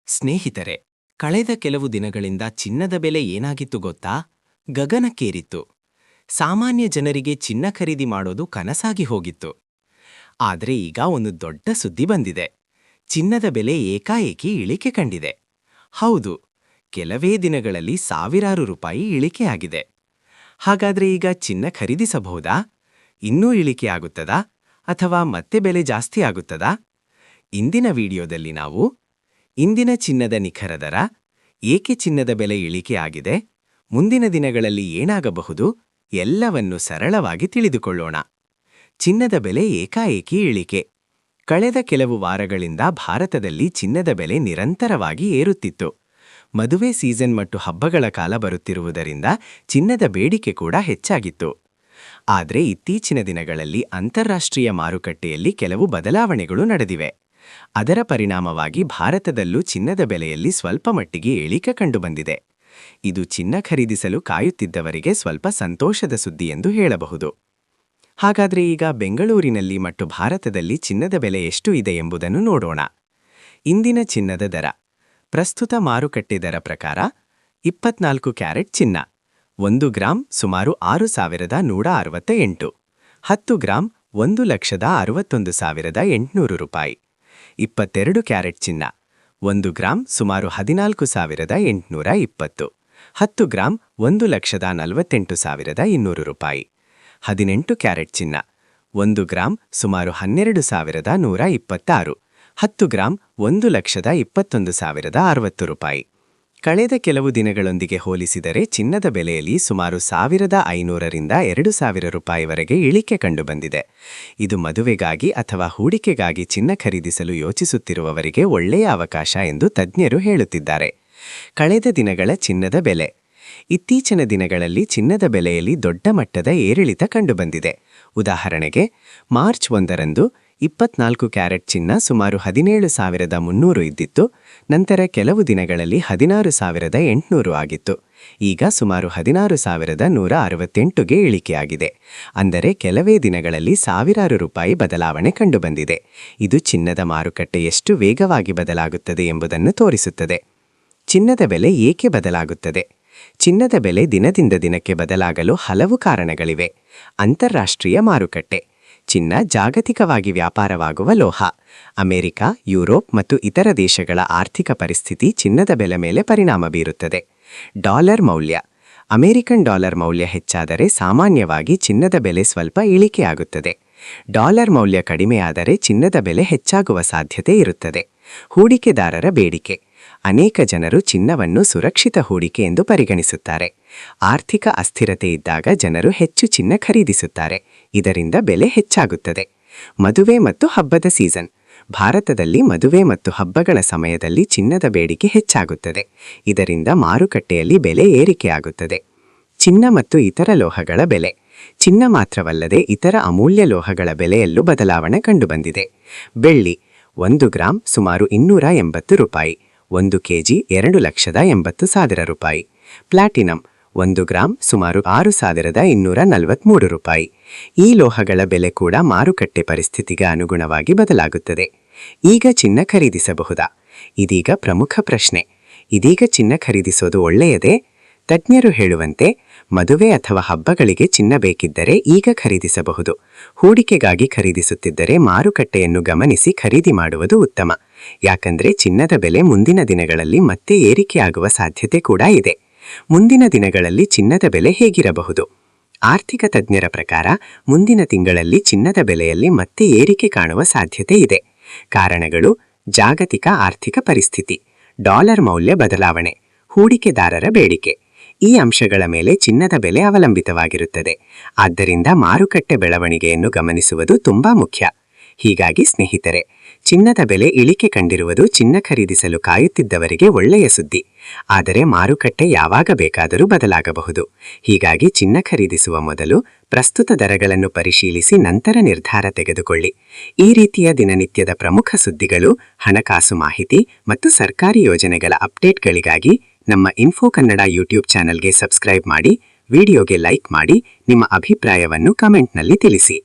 ಸ್ನೇಹಿತರೆ, ಕಳೆದ ಕೆಲವು ದಿನಗಳಿಂದ ಚಿನ್ನದ ಬೆಲೆ ಏನಾಗಿತ್ತು ಗೊತ್ತಾ? ಗಗನಕ್ಕೇರಿತ್ತು. ಸಾಮಾನ್ಯ ಜನರಿಗೆ ಚಿನ್ನ ಖರೀದಿ ಮಾಡೋದು ಕನಸಾಗಿ ಹೋಗಿತ್ತು. ಆದ್ರೆ ಈಗ ಒಂದು ದೊಡ್ಡ ಸುದ್ದಿ ಬಂದಿದೆ. ಚಿನ್ನದ ಬೆಲೆ ಏಕಾಏಕಿ ಇಳಿಕೆ ಕಂಡಿದೆ. ಹೌದು, ಕೆಲವೇ ದಿನಗಳಲ್ಲಿ ಸಾವಿರಾರು ರೂಪಾಯಿ ಇಳಿಕೆಯಾಗಿದೆ. ಹಾಗಾದ್ರೆ ಈಗ ಚಿನ್ನ ಖರೀದಿಸಬಹುದಾ? ಇನ್ನೂ ಇಳಿಕೆ ಆಗುತ್ತದಾ? ಅಥವಾ ಮತ್ತೆ ಬೆಲೆ ಜಾಸ್ತಿ ಆಗುತ್ತದಾ? ಇಂದಿನ ವಿಡಿಯೋದಲ್ಲಿ ನಾವು ಇಂದಿನ ಚಿನ್ನದ ನಿಖರ ದರ, ಏಕೆ ಚಿನ್ನದ ಬೆಲೆ ಇಳಿಕೆ ಆಗಿದೆ, ಮುಂದಿನ ದಿನಗಳಲ್ಲಿ ಏನಾಗಬಹುದು ಎಲ್ಲವನ್ನೂ ಸರಳವಾಗಿ ತಿಳಿದುಕೊಳ್ಳೋಣ. ಚಿನ್ನದ ಬೆಲೆ ಏಕಾಏಕಿ ಇಳಿಕೆ. ಕಳೆದ ಕೆಲವು ವಾರಗಳಿಂದ ಭಾರತದಲ್ಲಿ ಚಿನ್ನದ ಬೆಲೆ ನಿರಂತರವಾಗಿ ಏರುತ್ತಿತ್ತು. ಮದುವೆ ಸೀಸನ್ ಮತ್ತು ಹಬ್ಬಗಳ ಕಾಲ ಬರುತ್ತಿರುವುದರಿಂದ ಚಿನ್ನದ ಬೇಡಿಕೆ ಕೂಡ ಹೆಚ್ಚಾಗಿತ್ತು. ಆದರೆ ಇತ್ತೀಚಿನ ದಿನಗಳಲ್ಲಿ ಅಂತಾರಾಷ್ಟ್ರೀಯ ಮಾರುಕಟ್ಟೆಯಲ್ಲಿ ಕೆಲವು ಬದಲಾವಣೆಗಳು ನಡೆದಿವೆ. ಅದರ ಪರಿಣಾಮವಾಗಿ ಭಾರತದಲ್ಲೂ ಚಿನ್ನದ ಬೆಲೆಯಲ್ಲಿ ಸ್ವಲ್ಪ ಮಟ್ಟಿಗೆ ಇಳಿಕೆ ಕಂಡುಬಂದಿದೆ. ಇದು ಚಿನ್ನ ಖರೀದಿಸಲು ಕಾಯುತ್ತಿದ್ದವರಿಗೆ ಸ್ವಲ್ಪ ಸಂತೋಷದ ಸುದ್ದಿ ಎಂದು ಹೇಳಬಹುದು. ಹಾಗಾದರೆ ಈಗ ಬೆಂಗಳೂರಿನಲ್ಲಿ ಮತ್ತು ಭಾರತದಲ್ಲಿ ಚಿನ್ನದ ಬೆಲೆ ಎಷ್ಟು ಇದೆ ಎಂಬುದನ್ನು ನೋಡೋಣ. ಇಂದಿನ ಚಿನ್ನದ ದರ. ಪ್ರಸ್ತುತ ಮಾರುಕಟ್ಟೆ ದರ ಪ್ರಕಾರ 24 ಕ್ಯಾರೆಟ್ ಚಿನ್ನ 1 ಗ್ರಾಂ ಸುಮಾರು 6,168, 10 ಗ್ರಾಂ 1,61,800 ರೂಪಾಯಿ. 22 ಕ್ಯಾರೆಟ್ ಚಿನ್ನ 1 ಗ್ರಾಂ ಸುಮಾರು 14,820, 10 ಗ್ರಾಂ 1,48,200 ರೂಪಾಯಿ. 18 ಕ್ಯಾರೆಟ್ ಚಿನ್ನ 1 ಗ್ರಾಂ ಸುಮಾರು 12,126, 10 ಗ್ರಾಂ 1,21,060 ರೂಪಾಯಿ. ಕಳೆದ ಕೆಲವು ದಿನಗಳೊಂದಿಗೆ ಹೋಲಿಸಿದರೆ ಚಿನ್ನದ ಬೆಲೆಯಲ್ಲಿ ಸುಮಾರು 1,500ರಿಂದ 2,000 ರೂಪಾಯಿವರೆಗೆ ಇಳಿಕೆ ಕಂಡುಬಂದಿದೆ. ಇದು ಮದುವೆಗಾಗಿ ಅಥವಾ ಹೂಡಿಕೆಗಾಗಿ ಚಿನ್ನ ಖರೀದಿಸಲು ಯೋಚಿಸುತ್ತಿರುವವರಿಗೆ ಒಳ್ಳೆಯ ಅವಕಾಶ ಎಂದು ತಜ್ಞರು ಹೇಳುತ್ತಿದ್ದಾರೆ. ಕಳೆದ ದಿನಗಳ ಚಿನ್ನದ ಬೆಲೆ. ಇತ್ತೀಚಿನ ದಿನಗಳಲ್ಲಿ ಚಿನ್ನದ ಬೆಲೆಯಲ್ಲಿ ದೊಡ್ಡ ಮಟ್ಟದ ಏರಿಳಿತ ಕಂಡುಬಂದಿದೆ. ಉದಾಹರಣೆಗೆ, ಮಾರ್ಚ್ 1ರಂದು 24 ಕ್ಯಾರೆಟ್ ಚಿನ್ನ ಸುಮಾರು 17,300 ಇದ್ದಿತ್ತು. ನಂತರ ಕೆಲವು ದಿನಗಳಲ್ಲಿ 16,800 ಆಗಿತ್ತು. ಈಗ ಸುಮಾರು 16,168ಗೆ ಇಳಿಕೆಯಾಗಿದೆ. ಅಂದರೆ ಕೆಲವೇ ದಿನಗಳಲ್ಲಿ ಸಾವಿರಾರು ರೂಪಾಯಿ ಬದಲಾವಣೆ ಕಂಡುಬಂದಿದೆ. ಇದು ಚಿನ್ನದ ಮಾರುಕಟ್ಟೆ ಎಷ್ಟು ವೇಗವಾಗಿ ಬದಲಾಗುತ್ತದೆ ಎಂಬುದನ್ನು ತೋರಿಸುತ್ತದೆ. ಚಿನ್ನದ ಬೆಲೆ ಏಕೆ ಬದಲಾಗುತ್ತದೆ? ಚಿನ್ನದ ಬೆಲೆ ದಿನದಿಂದ ದಿನಕ್ಕೆ ಬದಲಾಗಲು ಹಲವು ಕಾರಣಗಳಿವೆ. ಅಂತಾರಾಷ್ಟ್ರೀಯ ಮಾರುಕಟ್ಟೆ. ಚಿನ್ನ ಜಾಗತಿಕವಾಗಿ ವ್ಯಾಪಾರವಾಗುವ ಲೋಹ. ಅಮೆರಿಕ, ಯುರೋಪ್ ಮತ್ತು ಇತರ ದೇಶಗಳ ಆರ್ಥಿಕ ಪರಿಸ್ಥಿತಿ ಚಿನ್ನದ ಬೆಲೆ ಮೇಲೆ ಪರಿಣಾಮ ಬೀರುತ್ತದೆ. ಡಾಲರ್ ಮೌಲ್ಯ. ಅಮೆರಿಕನ್ ಡಾಲರ್ ಮೌಲ್ಯ ಹೆಚ್ಚಾದರೆ ಸಾಮಾನ್ಯವಾಗಿ ಚಿನ್ನದ ಬೆಲೆ ಸ್ವಲ್ಪ ಇಳಿಕೆಯಾಗುತ್ತದೆ. ಡಾಲರ್ ಮೌಲ್ಯ ಕಡಿಮೆಯಾದರೆ ಚಿನ್ನದ ಬೆಲೆ ಹೆಚ್ಚಾಗುವ ಸಾಧ್ಯತೆ ಇರುತ್ತದೆ. ಹೂಡಿಕೆದಾರರ ಬೇಡಿಕೆ. ಅನೇಕ ಜನರು ಚಿನ್ನವನ್ನು ಸುರಕ್ಷಿತ ಹೂಡಿಕೆ ಎಂದು ಪರಿಗಣಿಸುತ್ತಾರೆ. ಆರ್ಥಿಕ ಅಸ್ಥಿರತೆ ಇದ್ದಾಗ ಜನರು ಹೆಚ್ಚು ಚಿನ್ನ ಖರೀದಿಸುತ್ತಾರೆ. ಇದರಿಂದ ಬೆಲೆ ಹೆಚ್ಚಾಗುತ್ತದೆ. ಮದುವೆ ಮತ್ತು ಹಬ್ಬದ ಸೀಸನ್. ಭಾರತದಲ್ಲಿ ಮದುವೆ ಮತ್ತು ಹಬ್ಬಗಳ ಸಮಯದಲ್ಲಿ ಚಿನ್ನದ ಬೇಡಿಕೆ ಹೆಚ್ಚಾಗುತ್ತದೆ. ಇದರಿಂದ ಮಾರುಕಟ್ಟೆಯಲ್ಲಿ ಬೆಲೆ ಏರಿಕೆಯಾಗುತ್ತದೆ. ಚಿನ್ನ ಮತ್ತು ಇತರ ಲೋಹಗಳ ಬೆಲೆ. ಚಿನ್ನ ಮಾತ್ರವಲ್ಲದೆ ಇತರ ಅಮೂಲ್ಯ ಲೋಹಗಳ ಬೆಲೆಯಲ್ಲೂ ಬದಲಾವಣೆ ಕಂಡುಬಂದಿದೆ. ಬೆಳ್ಳಿ 1 ಗ್ರಾಂ ಸುಮಾರು 280 ರೂಪಾಯಿ, 1 ಕೆಜಿ 2,80,000 ರೂಪಾಯಿ. ಪ್ಲಾಟಿನಂ 1 ಗ್ರಾಂ ಸುಮಾರು 6,243 ರೂಪಾಯಿ. ಈ ಲೋಹಗಳ ಬೆಲೆ ಕೂಡ ಮಾರುಕಟ್ಟೆ ಪರಿಸ್ಥಿತಿಗೆ ಅನುಗುಣವಾಗಿ ಬದಲಾಗುತ್ತದೆ. ಈಗ ಚಿನ್ನ ಖರೀದಿಸಬಹುದಾ? ಇದೀಗ ಪ್ರಮುಖ ಪ್ರಶ್ನೆ. ಇದೀಗ ಚಿನ್ನ ಖರೀದಿಸೋದು ಒಳ್ಳೆಯದೇ? ತಜ್ಞರು ಹೇಳುವಂತೆ ಮದುವೆ ಅಥವಾ ಹಬ್ಬಗಳಿಗೆ ಚಿನ್ನ ಬೇಕಿದ್ದರೆ ಈಗ ಖರೀದಿಸಬಹುದು. ಹೂಡಿಕೆಗಾಗಿ ಖರೀದಿಸುತ್ತಿದ್ದರೆ ಮಾರುಕಟ್ಟೆಯನ್ನು ಗಮನಿಸಿ ಖರೀದಿ ಮಾಡುವುದು ಉತ್ತಮ. ಯಾಕಂದ್ರೆ ಚಿನ್ನದ ಬೆಲೆ ಮುಂದಿನ ದಿನಗಳಲ್ಲಿ ಮತ್ತೆ ಏರಿಕೆಯಾಗುವ ಸಾಧ್ಯತೆ ಕೂಡ ಇದೆ. ಮುಂದಿನ ದಿನಗಳಲ್ಲಿ ಚಿನ್ನದ ಬೆಲೆ ಹೇಗಿರಬಹುದು? ಆರ್ಥಿಕ ತಜ್ಞರ ಪ್ರಕಾರ ಮುಂದಿನ ತಿಂಗಳಲ್ಲಿ ಚಿನ್ನದ ಬೆಲೆಯಲ್ಲಿ ಮತ್ತೆ ಏರಿಕೆ ಕಾಣುವ ಸಾಧ್ಯತೆ ಇದೆ. ಕಾರಣಗಳು: ಜಾಗತಿಕ ಆರ್ಥಿಕ ಪರಿಸ್ಥಿತಿ, ಡಾಲರ್ ಮೌಲ್ಯ ಬದಲಾವಣೆ, ಹೂಡಿಕೆದಾರರ ಬೇಡಿಕೆ. ಈ ಅಂಶಗಳ ಮೇಲೆ ಚಿನ್ನದ ಬೆಲೆ ಅವಲಂಬಿತವಾಗಿರುತ್ತದೆ. ಆದ್ದರಿಂದ ಮಾರುಕಟ್ಟೆ ಬೆಳವಣಿಗೆಯನ್ನು ಗಮನಿಸುವುದು ತುಂಬಾ ಮುಖ್ಯ. ಹೀಗಾಗಿ ಸ್ನೇಹಿತರೆ, ಚಿನ್ನದ ಬೆಲೆ ಇಳಿಕೆ ಕಂಡಿರುವುದು ಚಿನ್ನ ಖರೀದಿಸಲು ಕಾಯುತ್ತಿದ್ದವರಿಗೆ ಒಳ್ಳೆಯ ಸುದ್ದಿ. ಆದರೆ ಮಾರುಕಟ್ಟೆ ಯಾವಾಗ ಬೇಕಾದರೂ ಬದಲಾಗಬಹುದು. ಹೀಗಾಗಿ ಚಿನ್ನ ಖರೀದಿಸುವ ಮೊದಲು ಪ್ರಸ್ತುತ ದರಗಳನ್ನು ಪರಿಶೀಲಿಸಿ ನಂತರ ನಿರ್ಧಾರ ತೆಗೆದುಕೊಳ್ಳಿ. ಈ ರೀತಿಯ ದಿನನಿತ್ಯದ ಪ್ರಮುಖ ಸುದ್ದಿಗಳು, ಹಣಕಾಸು ಮಾಹಿತಿ ಮತ್ತು ಸರ್ಕಾರಿ ಯೋಜನೆಗಳ ಅಪ್ಡೇಟ್ಗಳಿಗಾಗಿ ನಮ್ಮ ಇನ್ಫೋ ಕನ್ನಡ ಯೂಟ್ಯೂಬ್ ಚಾನೆಲ್ಗೆ ಸಬ್ಸ್ಕ್ರೈಬ್ ಮಾಡಿ, ವಿಡಿಯೋಗೆ ಲೈಕ್ ಮಾಡಿ, ನಿಮ್ಮ ಅಭಿಪ್ರಾಯವನ್ನು ಕಮೆಂಟ್ನಲ್ಲಿ ತಿಳಿಸಿ.